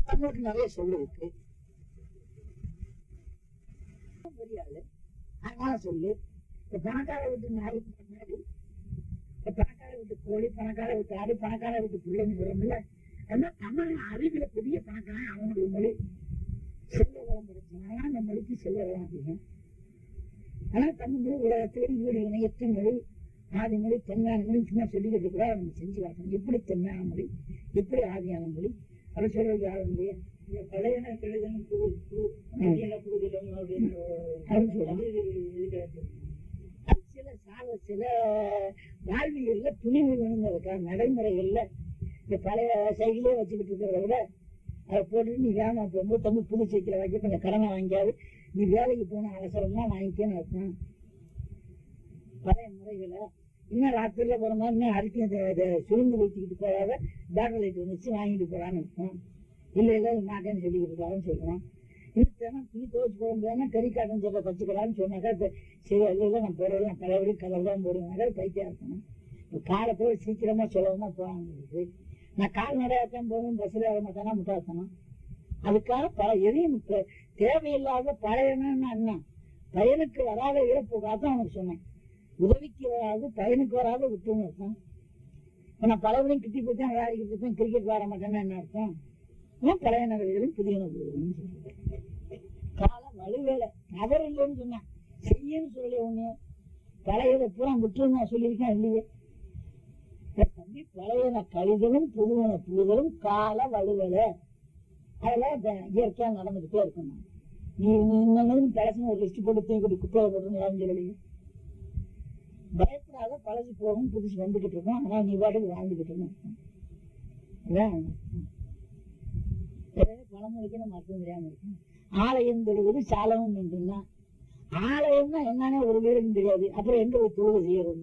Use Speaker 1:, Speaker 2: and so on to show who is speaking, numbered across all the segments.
Speaker 1: தமிழுக்கு நிறைய சொல்லு இருக்கு. புரியாது அதனால சொல்லு. இப்ப பணக்கார வீட்டு நாய் முன்னாடி, இப்ப பணக்கார வீட்டு கோழி, பணக்கார வீட்டு ஆடு, பணக்கார வீட்டு பிள்ளைன்னு சொல்றோம்ல. அதனால தமிழ் அறிவில பெரிய பணக்காரன் அவனுடைய மொழி. செல்வ வளம் கிடைச்சானா அந்த மொழிக்கு செல்வ வளம் அதிகம். ஆனா தமிழ் மொழி உலகத்திலே ஈடு இணையற்ற மொழி, ஆதி மொழி, தென்னான மொழி சும்மா சொல்லிக்கிட்டு கூட நம்ம செஞ்சு பார்க்கணும். எப்படி தென்னான மொழி, எப்படி ஆதியான மொழி, அதை சொல்றது யாரும் இல்லையா? பழையன கழுதன் சில வாழ்வியல்ல துணிவு வேணுங்கிறதுக்கா நடைமுறைகள்ல இந்த பழைய சைக்கிளே வச்சுக்கிட்டு இருக்கிறத விட அதை போட்டு நீ வேணாம் போகும்போது தம்பி புது சைக்கிளை வாங்கி கொஞ்சம் கடனை வாங்கியாவது நீ வேலைக்கு போன அவசரமா வாங்கிக்கேன்னு அர்த்தம். பழைய முறைகளை இன்னும் ராத்திரில போறோம்னா இன்னும் அரிக்க சுருண்டு வச்சுக்கிட்டு போகாத பேட்டரி லைட் வந்துச்சு வாங்கிட்டு போறான்னு இருக்கும். இல்ல மாட்டேன்னு சொல்லிக்கிட்டு இருக்காருன்னு சொல்லுவான். இன்னும் துணி துவைச்சு போட முடியாதுன்னா கறிக்காட்டன் சொல்ல தச்சுக்கலான்னு சொன்னாக்கா சரி இல்ல நான் போடுறதுலாம் பழையபடி கலர் தான் போடுவேன். பைத்தியா இருக்கணும். காலத்தோட சீக்கிரமா சொல்லவுமா போவாங்க. நான் கால்நடையாத்தான் போவேன், பஸ்ல வர மாட்டேன்னா முட்டாத்தணும். அதுக்காக எதையும் தேவையில்லாத பழையனா அண்ணா பையனுக்கு வராத இறப்புக்காகத்தான் அவனுக்கு சொன்னேன். உதவிக்கு வராது பயனுக்கு வராத விட்டுன்னு அர்த்தம். நான் பழையபடியும் கிட்டி போயிட்டேன், விளையாடிக்கிட்டு இருப்பேன், கிரிக்கெட் விளையாட மாட்டேன்னா என்ன அர்த்தம்? பழைய நகர்களும் புதிய நகர்களும் கால வலுவேலை தவறு இல்லைன்னு சொன்னேன். செய்யன்னு சொல்லி ஒண்ணு பழையதை பூரா விட்டுன்னு நான் சொல்லியிருக்கேன் இல்லையே. தம்பி பழையன கழிதலும் புதுவன புழுதலும் கால வலுவேலை அதெல்லாம் இயற்கையா நடந்துகிட்டே இருக்கணும். நீ இன்னும் பழசுன்னு ஒரு லிஸ்ட் போட்டு தூக்கி குப்பையை போட்டு யாரும் சொல்லலையே. பயப்படாத பழசு போகும் புதுசு வந்துகிட்டு இருக்கோம். ஆனா நீ பாட்டுக்கு வாழ்ந்துகிட்டு இருக்கணும். பழமொழிக்கு நம்ம அர்த்தம் தெரியாம இருக்கும். ஆலயம் தொழுவது சாலமும் என்றுன்னா ஆலயம்னா என்னன்னே ஒரு வீடுன்னு தெரியாது. அப்புறம் எங்க போய் தொழுகை செய்யறது?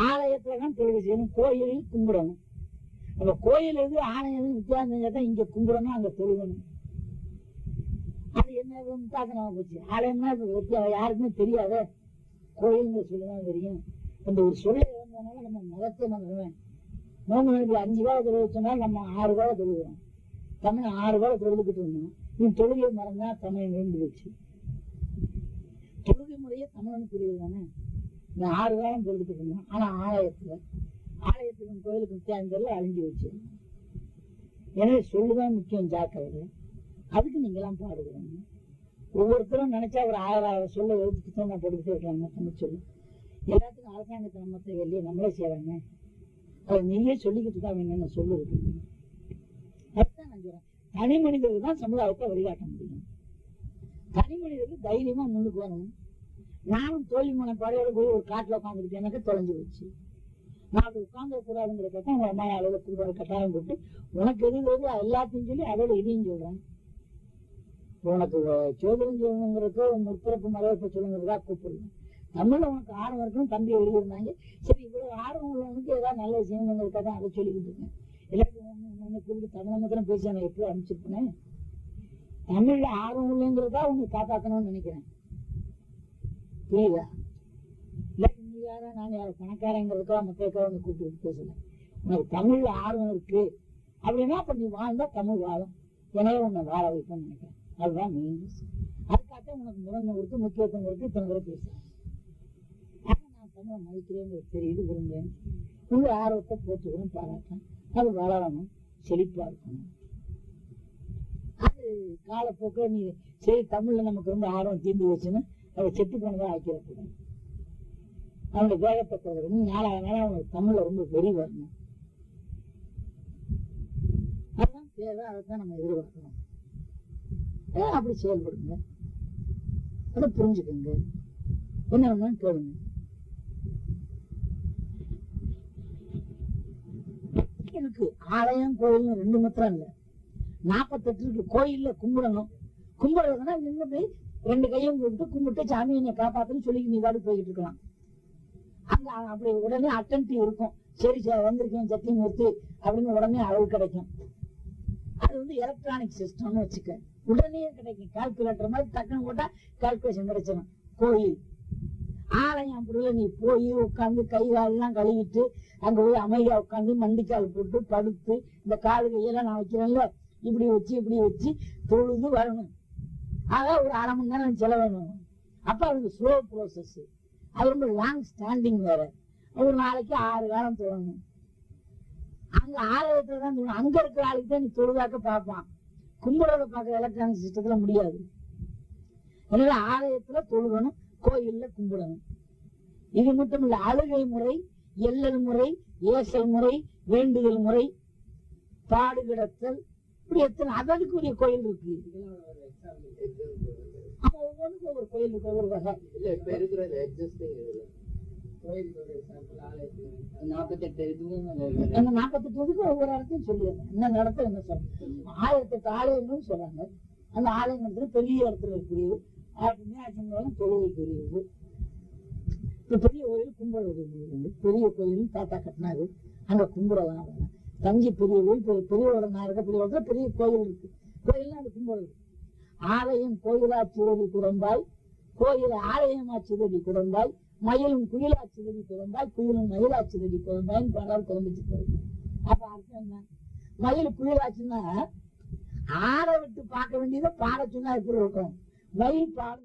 Speaker 1: ஆலயத்துலதான் தொழுகை செய்யணும், கோயிலில் கும்பிடணும். அப்ப கோயில் எது ஆலயம் வித்தியாசம் செஞ்சாதான் இங்க கும்பிடணும், அங்க தொழுகணும். அது என்ன முட்டாசனமா போச்சு. ஆலயம்னா யாருக்குமே தெரியாத, கோயில்னு சொல்லுதான் தெரியும். இந்த ஒரு சொல்ல இருந்ததுனால நம்ம மதத்தை பண்ணுவேன். நோம்பு 5 ரூபாய் தொழுக சொன்னால் நம்ம 6 ரூபாய் தொழுகிறோம். தமிழ் 6 ரூபாய் தொழுதுகிட்டு இருந்தோம். நீ தொழுகை மறந்தா தமிழ் விழுந்து போச்சு. தொழுகை முறையே தமிழன் புரியுது தானே. இந்த 6 காலம் தொழுதுகிட்டு இருந்தோம். ஆனா ஆலயத்துக்கும் கோயிலுக்கும் வித்தியாசத்துல அழிஞ்சு வச்சு. எனவே சொல்லுதான் முக்கியம், ஜாக்கிரதை. அதுக்கு நீங்க எல்லாம் பாடுகிறோம். ஒவ்வொருத்தரும் நினைச்சா ஒரு 1000 சொல்ல எழுத்துக்கு நான் போட்டுக்கிட்டே இருக்காங்க. தமிழ் சொல்லு எல்லாத்துக்கும் அரசாங்கத்தை நம்ம இல்லையே, நம்மளே செய்யறாங்க. அதை நீயே சொல்லிக்கிட்டு தான் என்னென்ன சொல்லு இருக்கு. அதுதான் நான் சொல்றேன். தனி மனிதர்கள் தான் சமுதாயத்தை வழிகாட்ட முடியும். தனி மனிதர்கள் தைரியமா முன்னுக்கு வரணும். நானும் தோல்வி மனப்பாடையோட போய் ஒரு காட்டுல உட்காந்துக்கிட்டு எனக்கு தொலைஞ்சு போச்சு. நான் அப்படி உட்கார்ந்து கூடாதுங்கிறத உங்க அம்மா அளவுக்கு கட்டாயம் போட்டு உனக்கு எது எல்லாத்தையும் சொல்லி அதோட இதையும் சொல்றேன். உனக்கு சோதனை சொல்லணுங்கிறதோ முற்பிறப்பு மரபை சொல்லுங்கிறதா கூப்பிடுறேன். தமிழ்ல உனக்கு ஆர்வம் இருக்கும், தம்பி எழுதியிருந்தாங்க. சரி இவ்வளவு ஆர்வம் உள்ளவனுக்கு ஏதாவது நல்ல செய்யணுங்கிறதுக்காக தான் அதை சொல்லிக்கிட்டு இருக்கேன். எல்லாத்தையும் கூப்பிட்டு தமிழ் மாத்திரம் பேசி நான் எப்படி அனுப்பிச்சிருப்பேன். தமிழ்ல ஆர்வம் இல்லைங்கிறதா உனக்கு காப்பாற்றணும்னு நினைக்கிறேன். புரியுதா? இல்ல நீ யாரா நான் யாரும் பணக்காரங்கிறதுக்காக மக்களுக்காக வந்து கூப்பிட்டு பேசல. உனக்கு தமிழ்ல ஆர்வம் இருக்கு அப்படின்னா அப்ப நீ வாழ்ந்தா தமிழ் வாழும். எனவே உன்னை வாழ வைப்பேன்னு நினைக்கிறேன். அதுதான் மெயின். அதுக்காக உனக்கு முதன்மை கொடுத்து முக்கியத்துவம் கொடுத்து இத்தனை பேரை பேசுறேன். ஆனா நான் தமிழை மதிக்கிறேன்னு தெரியுது, விரும்புறேன். உங்க ஆர்வத்தை போச்சுக்கணும், பாராட்டேன். அது வளரணும், செழிப்பா இருக்கணும். அது காலப்போக்க நீ சரி தமிழ்ல நமக்கு ரொம்ப ஆர்வம் தீர்ந்து வச்சுன்னு அதை செத்து போனதா ஆக்கிடக்கூடாது. அவனுடைய வேகத்தை குறைக்கணும். நாளாக அவனுக்கு தமிழ்ல ரொம்ப வெறி வரணும். அதுதான் தேவை. அதைத்தான் நம்ம எதிர்பார்க்கணும். அப்படி செயல்படுங்க, அதை புரிஞ்சுக்கோங்க. என்ன வேணும்னு கேளுங்க. இருக்கு ஆலயம் கோயில் 2 மாத்திரம் இல்ல, 48 இருக்கு. கோயில்ல கும்பிடணும். கும்பிடுறதுன்னா நின்று போய் 2 கையும் கும்பிட்டு கும்பிட்டு சாமி என்னை காப்பாத்துன்னு சொல்லி நீ வாடி போய்கிட்டு இருக்கலாம். அங்க அப்படி உடனே அட்டன்டிவ் இருக்கும். சரி வந்திருக்கேன் சத்தியமூர்த்தி அப்படின்னு உடனே அளவு கிடைக்கும். அது எலக்ட்ரானிக் சிஸ்டம்னு வச்சுக்க, உடனே கிடைக்கும். கால்குலேட்டர் மாதிரி டக்குன்னு போட்டா கால்குலேஷன் கிடைச்சிடும். கோயில் ஆலயம் அப்படி இல்லை. நீ போய் உட்காந்து கை காலெல்லாம் கழுவிட்டு அங்க போய் அமைதியா உட்காந்து மண்டிக்கால் போட்டு படுத்து இந்த காலு கையெல்லாம் நான் வைக்கிறேன்ல இப்படி வச்சு தொழுது வரணும். ஆக ஒரு அரை மணி நேரம் செலவணும். அப்ப அது ஸ்லோ ப்ரோசஸ், அது ரொம்ப லாங் ஸ்டாண்டிங் வேற. ஒரு நாளைக்கு 6 காலம் தொழணும். அங்க ஆலயத்துல தான் தொழணும். அங்க இருக்கிற ஆளுக்கு தான் நீ தொழுதாக்க பார்ப்பான். கும்பலோட பார்க்குற எலக்ட்ரானிக் சிஸ்டத்துல முடியாது. எனவே ஆலயத்துல தொழுகணும், கோயில்ல கும்பிடணும். இது மட்டும் இல்ல, அழுகை முறை, எல்லல் முறை, ஏசல் முறை, வேண்டுதல் முறை, பாடு கிடத்தல், இப்படி எத்தனை அதற்குரிய கோயில் இருக்கு. அப்ப ஒவ்வொன்றுக்கு ஒவ்வொரு கோயில் இருக்கு, ஒவ்வொரு வகை. அந்த 48 இதுக்கு ஒவ்வொரு இடத்தையும் சொல்லிடுறேன். என்ன நடத்த என்ன சொல்றேன். 1008 ஆலயங்களும் சொல்றாங்க. அந்த ஆலயங்கள் பெரிய இடத்துல இருக்கக்கூடியது, தொழுகைக்குரியது. இப்ப பெரிய கோயில் கும்பிடுறது, பெரிய கோயில் தாத்தா கட்டினாரு, அங்க கும்பிடலாம். தஞ்சை பெரிய கோயில், பெரியவோட நாயக பெரிய பெரிய கோயில் இருக்கு. கோயில்லாம் அது கும்பிடுறது. ஆலயம் கோயிலாச்சிதறி குரம்பாய், கோயில் ஆலயமாச்சிதறி குரம்பாய், மயிலும் குயிலாச்சிதறி குரம்பாய், குயிலும் மயிலாச்சிதறி குரம்பாய்ன்னு பாடால் குழம்பிச்சு போகுது. அப்ப அர்த்தம் என்ன? மயில் குயிலாச்சுன்னா ஆட விட்டு பார்க்க வேண்டியதை பாட சொன்னா எப்படி இருக்கும்? மயில் பாடு